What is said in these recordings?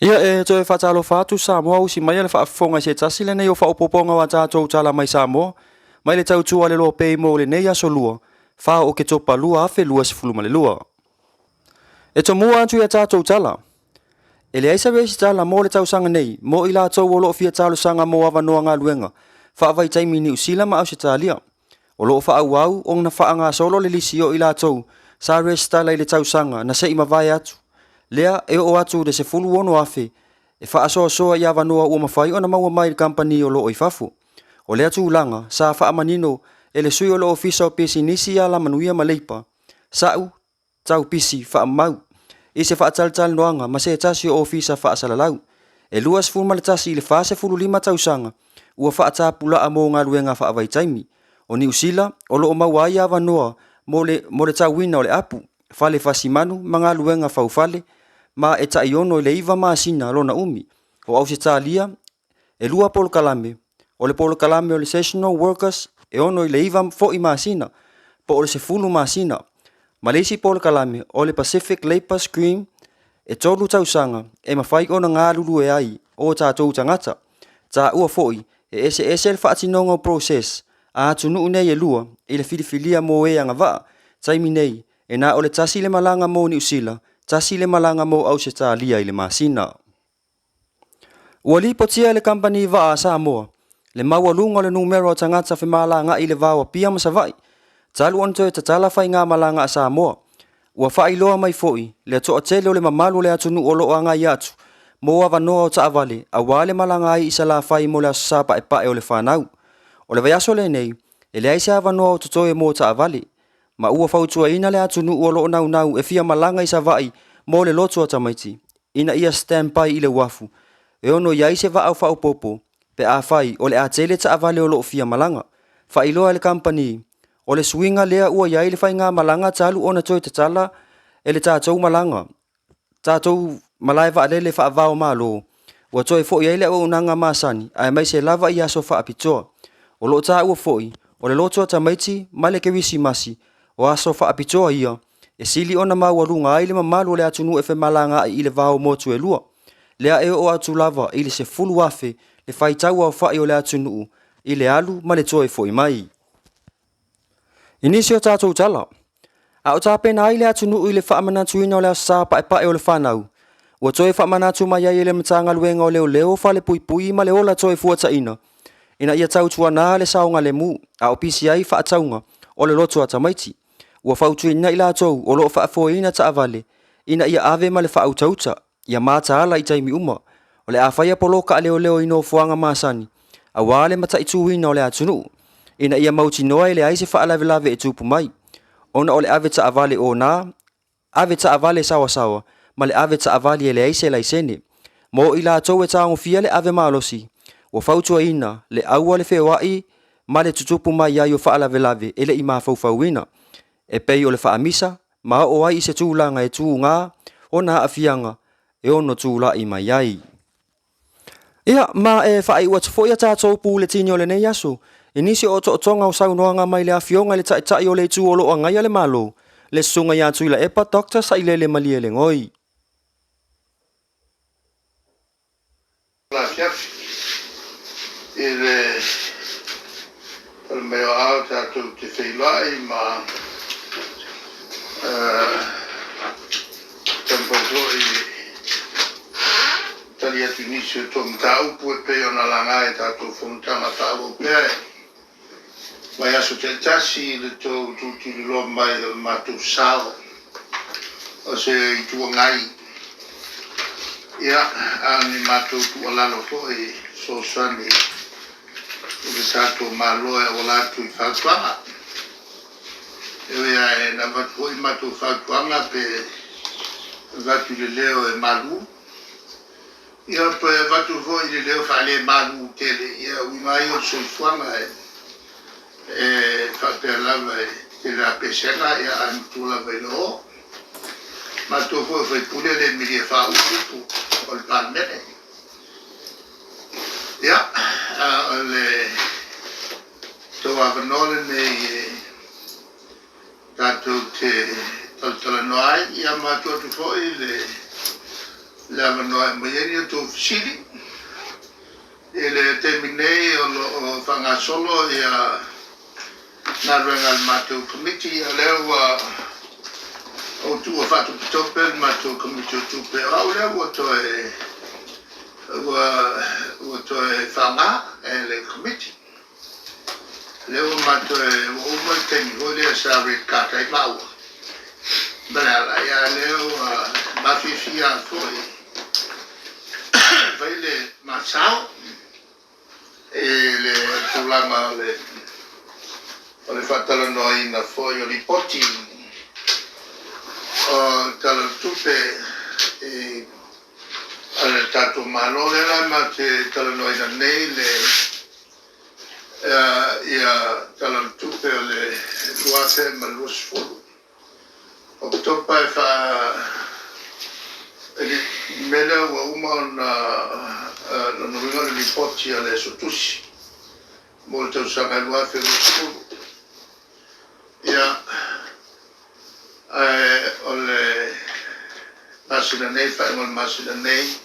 Ia toe whaatalofa atu Samoa usi mai le whaafonga se tasi le nei o whaopoponga wa tātou tala mai Samoa. Mai le tautua le lo pei mo le nei aso lua. Wha o ke topa lua afe lua se fuluma le lua. E to mua atu ia tātou tala. E le aisa reisi tala mo le tausanga nei, mo ila tau o loo fia talo sanga mo awa noa ngā luenga. Wha avai taimi ni usila ma au se talia. O loo wha au au, ong na wha ngā solo le lisi o ila tau. Sa reisi tala i le tausanga, na se ima vai atu. Lea e o atu de se fulu ono afe. E wha asoa soa ia wanoa ua mawhai o na maua mai le kampani o loo i fafu. O lea tūlanga, sa wha amanino, e le sui o loo fisa o pisi nisi ia la manuia ma leipa. Sau, tau pisi, wha mau. I se wha atal noanga, ma se tasi o fisa wha asalalau. E luas fulma le tasi i le fase fulu lima tausanga. Ua wha atapula a mo ngā luenga wha avai taimi. O ni usila, o loo maua ia wanoa, mo le tau wina o le apu. Fale fasimanu, mga luenga faufale, ma e taiono le iwa maasina lona umi. O au se talia, e lua polo kalame. O le polo kalame o le seasonal workers, e ono i le iwa fo i maasina. Po o le se fulu maasina. Malesi polo kalame, o le Pacific Labour Scream, e tolu tausanga, e mawhai o na ngā lulu e ai, o tātou tangata. Tā ua foi, e ese le whaatinonga o process, a tunu nei e lua, i le filifilia mo e anga vaa, taimi nei, e na o le tasi le malanga mo ni usila, tasi le malanga mo au se talia i le masina. Ua li potia le kampani vaa sa moa, le maua lunga le numero o tangata fe malanga i le vawa pia masavai, talu onto e tatala fai ngā malanga a sa moa. Ua whai loa mai foi, le toa tele o le mamalu le atunu o loo anga i atu, mo a vanoa o taavale, a wale malanga ai isa la fai mo le asasapa e pae o le whanau. O le vaiaso le nei, e le aise a vanoa o tutoe mo taavale, ma ua fautua ina le atunu o loo nau e fia malanga isa vai mo le loto o tamaiti, ina ia standby i le wafu, e ono iai se va au whao popo, pe a fai o le a tele taavale o loo fia malanga, whai loa le kampani, o le swinga lea ua iai le whai ngā malanga talu ona toi tatala e le tātou malanga. Tātou malai wa alele wha avao malo. Ua toi fo iai le o unanga masani, ai mai se lava i aso wha apitoa. O lo tā ua foi, o le loto tamaiti, mai le kewisi masi, o aso wha apitoa ia, e sili ona maua runga ai le mamalu le atunu e fe malanga i le vao motu e lua. Lea e o atu lava i le se fulu afe, le whai tau au whai o le atunu, i le alu ma le toi foi mai. Inisio tātou tala. A o tāpena ai le atunu i le whaamanatuina o le asa pae o le whanau. Ua toi whaamanatu mai ai le matanga luenga o leo whale pui ma le ola toi fuata ina. Ina ia tautua nā le saonga le mu, a o pisi ai whaataunga o le loto atamaiti. Ua whautu ina i lātou o loo whaafoina taavale, ina ia ave ma le whaautauta, ia māta ala i taimi uma, o le awhaia poloka a leo ino fuanga masani, a wale mata i tuwina o le atunu. Ina ia mauti noa i le aise whaalave e tupu mai. Ona o le ave taavale o nā, ave taavale sawa, ma le ave taavale e le aise laisene. Mo i lātou e tāngu fia le ave malosi, ua whautua ina le aua le whewai, ma le tutupu mai ai o whaalave e le i mawhauwhauina. E pei o le whaamisa, ma o ai i se tūlanga e tū ngā, o nā afianga, e ono tūla i mai ai. Ia, ma e whai ua tufoia tātou pū le tini o le nei aso, e nisi o tonga o saunoanga mai le afionga le tai o le tū o loa ngai ale malo, le sunga ia tuila epa dokta sa i le malie le ngoi. I le meo au tātou te whailai ma tampato i tali atu nisi o tom tā upu e peo na langa e tātou whontanga tāwo pēe. Mai aso te tasi le tō tūti li loa mai le mātou sāwa o se i tua ngai. Ia, ni mātou tua lalo fo e so sani o le tātou māloa o lātou i whautuanga. Ewe ai na watu hoi mātou whautuanga pe watu le leo e malu. Ia pe watu hoi le leo whale malu tele. Ia uingai o soifuanga e whapea lava e te la pesena ia anutula mai loo. Mātou hoi whai pule le miri e whautupu o le pāmene. Ia, le tau awanole nei tātou te talanoai, ia mātou tu hoi la manoa mayeni to fisili ele terminei o fanga solo ia na rengal matu committee alewa o tu o fatu topel matu committee tu pe aule o to fanga ele committee leo matu o mo teni o le sa recata e mau bala ya leo mafia foi vai masao le tulanga le fatala noi na foi o ripoti o tala tupe ale tatu malo le la ma te tala noi na nei le ia tala tupe le luate ma lusfulu o topa fa mele wa uma na nuringa le ripoti ale sutusi molto usanga luate lusfulu ia ole masina nei fa ngol masina nei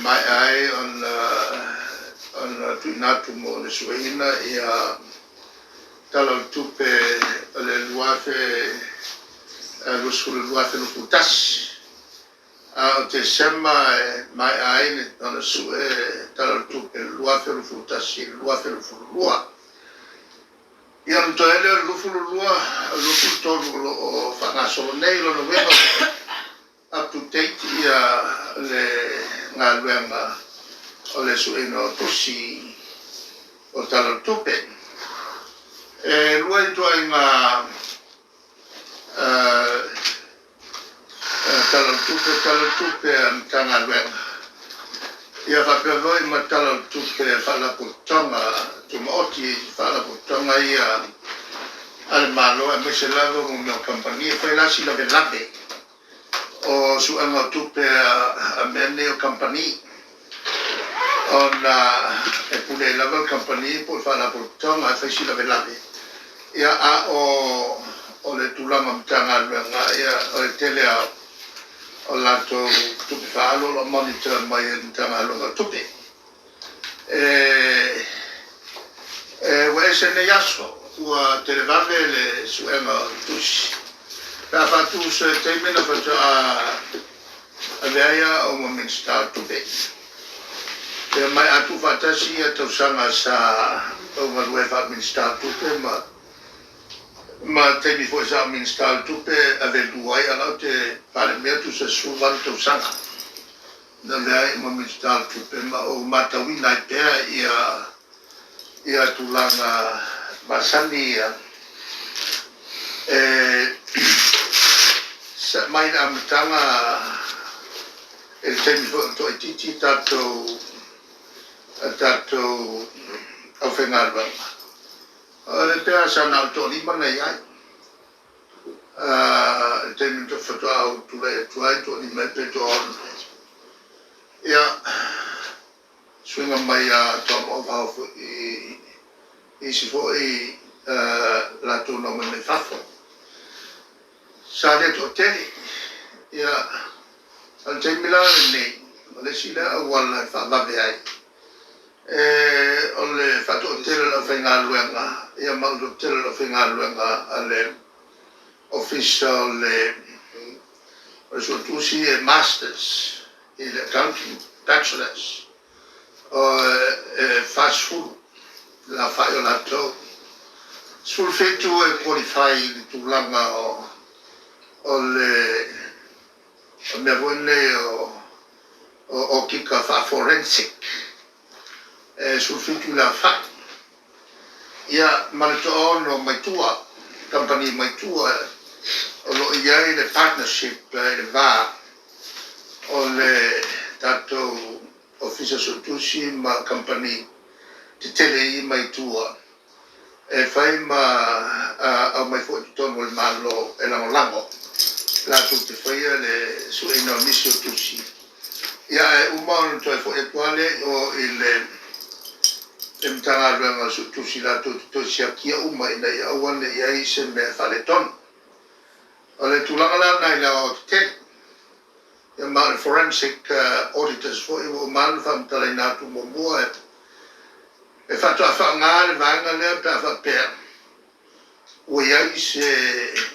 mai ai on tuinatu mo le suina ia tala tupe le luafe lusfulu luafe no putas o te sema mai ai on su tala tupe luafe no putas luafe no fulua ia no ele lufulua lufutolu o fanga solo nei lo no veno up to date ia le ngaluenga o le suino tosi o tala tupe lua to inga tala tupe tanga luenga ia fa pelo i matala tupe fala putonga tumoti fala putonga ia al malo e mese lavo mo mio compagnia foi la si lave lave o su anga tupe a mene o compagnia ona e pule lava compagnia por fala putonga foi si lave lave ia a o le tulanga mtanga luenga ia o le tele o lato tupe falo lo monitor mai mtanga luenga tupe wa esene yaso ua televave le suenga tusi pa fatu se temena fatu a veia o momento tupe e mai atu fatasi e tau sanga sa o malue fa minister tupe ma temi foi sa minister tupe ave duai ala te parlamento se suvan tau sanga na veia o minister tupe ma o matawina pea ia tulanga masani ia sa mai na mtanga el temi to titi tato au fengalba le pea sa na to lima na ia temi to foto au tule tuai to lima pe to ia swinga mai to of half isi foi la to no me fafo sa de to tele ia al temila nei le sila wala fa va ai ole fa to tele la fenga luenga ia ma to tele la fenga luenga ale official le so tu si masters il accounting bachelors fast food la fai la to sul fetu e qualify tu langa o le me vuole o kika fa forensic sul fetu la fa ia malto no mai tua company mai tua o lo ia le partnership le va o le tato officer sotusi ma company te tele i mai tua e fai ma a mai fo tono il malo e la lango la tutte fai le su enormissimo tusi ia un modo to fo e quale o il mtanga luenga su tusi la to sia kia uma ina ia wane ia se me fale ton o le tulanga la nai la o te ia ma forensic auditors fo i o man fa mtala na tu mo mo e fa to fa ngale vanga le pa fa pe o ia se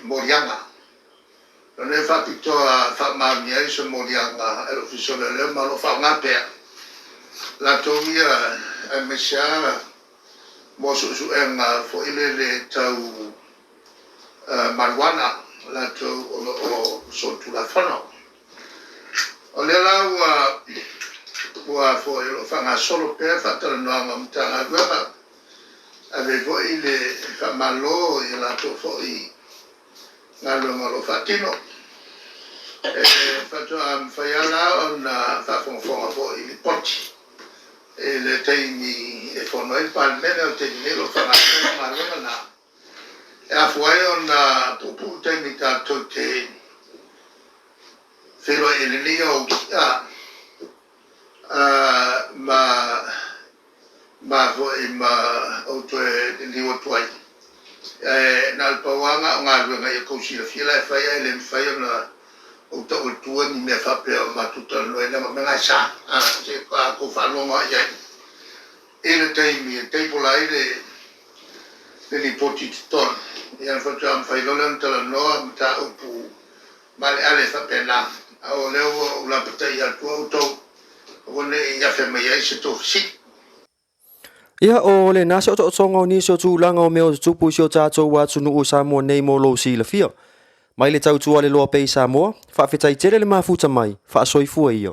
morianga ne fa pito fa ma mi ai se morianga e ufficio le ma lo fa nga pe la to ia e mesha mo su enga fo ile le tau marijuana la to o so tu la fono o le la wa fo lo fa nga solo pe fa tala no nga mtanga gwa ave vo ile fa malo e la to fo i nga lo fa tino fa to am fa ya la on fa fo fo i poti e le teini e fo no il pan mena o teini lo fa nga na e a fuai on pupu teini ka to te fero e le lio ma vo i ma o to e liwo tuai na el pawanga nga nga e ko si la fila e fa e le fa na o to o tu ni me fa pe ma tuta no e na ma sa se ko fa no ma ya e le teimi te pola le li poti ton e an fa tam fa lo lan tala no ta o pu ma le ale fa pe na o le o la pata ya to One ia fe mai ai se to si. Ia o le nasa o tonga ni so tu langa o meo tupu si o tato wa tunu o Samoa nei mo lo si la fia. Mai le tau tua le loa pei Samoa, fa fetai tere le mafuta mai, fa soifua ia.